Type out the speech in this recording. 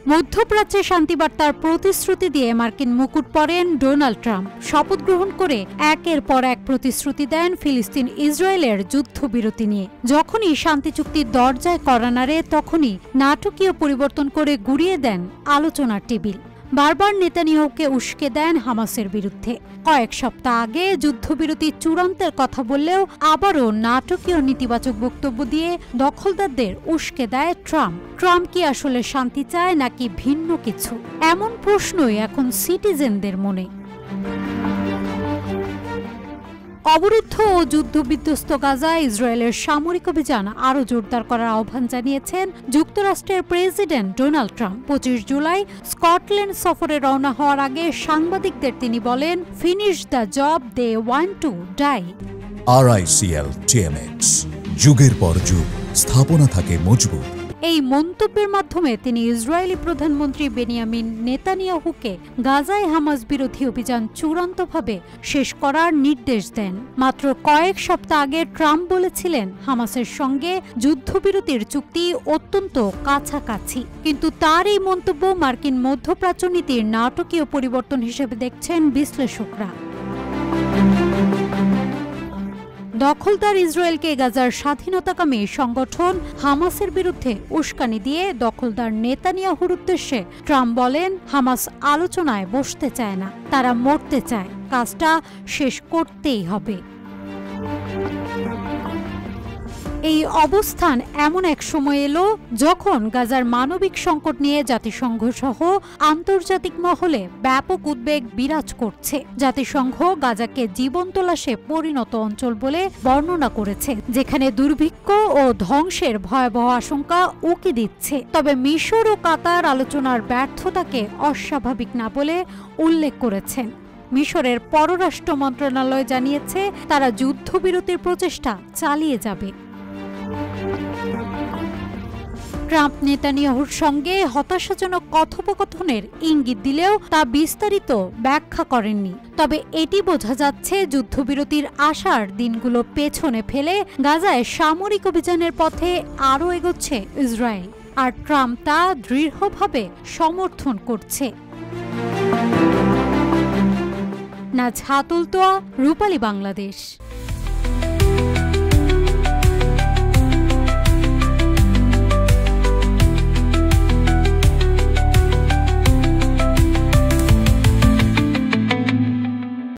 মধ্যপ্রাচ্যে শান্তিবার্তার প্রতিশ্রুতি দিয়ে মার্কিন মুকুট পরেন ডোনাল্ড ট্রাম্প। শপথ গ্রহণ করে একের পর এক প্রতিশ্রুতি দেন ফিলিস্তিন ইসরায়েলের যুদ্ধবিরতি নিয়ে। যখনই শান্তি চুক্তির দরজায় কড়া নাড়ে, তখনই নাটকীয় পরিবর্তন করে গুড়িয়ে দেন আলোচনার টেবিল। বারবার নেতানিয়াহুকে উস্কে দেন হামাসের বিরুদ্ধে। কয়েক সপ্তাহ আগে যুদ্ধবিরতি চূড়ান্তের কথা বললেও আবারও নাটকীয় নেতিবাচক বক্তব্য দিয়ে দখলদারদের উস্কে দেয় ট্রাম্প। ট্রাম্প কি আসলে শান্তি চায় নাকি ভিন্ন কিছু? এমন প্রশ্নই এখন সিটিজেনদের মনে। অবরুদ্ধ ও যুদ্ধবিধ্বস্ত গাজায় ইসরায়েলের সামরিক অভিযান আরও জোরদার করার আহ্বান জানিয়েছেন যুক্তরাষ্ট্রের president Donald Trump. 25 July Scotland সফরে রওনা হওয়ার আগে সাংবাদিকদের তিনি বলেন, finish the job they want to die. RICL TMX, যুগের পর যুগ স্থাপনা থাকে মজবুত। এই মন্তব্যের মাধ্যমে তিনি ইসরায়েলি প্রধানমন্ত্রী বেনিয়ামিন নেতানিয়াহুকে গাজায় হামাস বিরোধী অভিযান চূড়ান্তভাবে শেষ করার নির্দেশ দেন। মাত্র কয়েক সপ্তাহ আগে ট্রাম্প বলেছিলেন হামাসের সঙ্গে যুদ্ধবিরতির চুক্তি অত্যন্ত কাছাকাছি। কিন্তু তার এই মন্তব্য মার্কিন মধ্যপ্রাচ্য নীতির নাটকীয় পরিবর্তন হিসেবে দেখছেন বিশ্লেষকরা। দখলদার ইসরায়েলকে গাজার স্বাধীনতাকামী সংগঠন হামাসের বিরুদ্ধে উস্কানি দিয়ে দখলদার নেতানিয়াহুর উদ্দেশ্যে ট্রাম্প বলেন, হামাস আলোচনায় বসতে চায় না, তারা মরতে চায়, কাজটা শেষ করতেই হবে। এই অবস্থান এমন এক সময় এলো যখন গাজার মানবিক সংকট নিয়ে জাতিসংঘ সহ আন্তর্জাতিক মহলে ব্যাপক উদ্বেগ বিরাজ করছে। জাতিসংঘ গাজাকে জীবন্ত লাশে পরিণত অঞ্চল বলে বর্ণনা করেছে, যেখানে দুর্ভিক্ষ ও ধ্বংসের ভয়াবহ আশঙ্কা উকি দিচ্ছে। তবে মিশর ও কাতার আলোচনার ব্যর্থতাকে অস্বাভাবিক না বলে উল্লেখ করেছেন। মিশরের পররাষ্ট্র মন্ত্রণালয় জানিয়েছে তারা যুদ্ধবিরতির প্রচেষ্টা চালিয়ে যাবে। ট্রাম্প নেতানিয়াহুর সঙ্গে হতাশাজনক কথোপকথনের ইঙ্গিত দিলেও তা বিস্তারিত ব্যাখ্যা করেননি। তবে এটি বোঝা যাচ্ছে যুদ্ধবিরতির আশার দিনগুলো পেছনে ফেলে গাজায় সামরিক অভিযানের পথে আরও এগোচ্ছে ইসরায়েল, আর ট্রাম্প তা দৃঢ়ভাবে সমর্থন করছে। নাজহাতুল তোয়া, রূপালী বাংলাদেশ।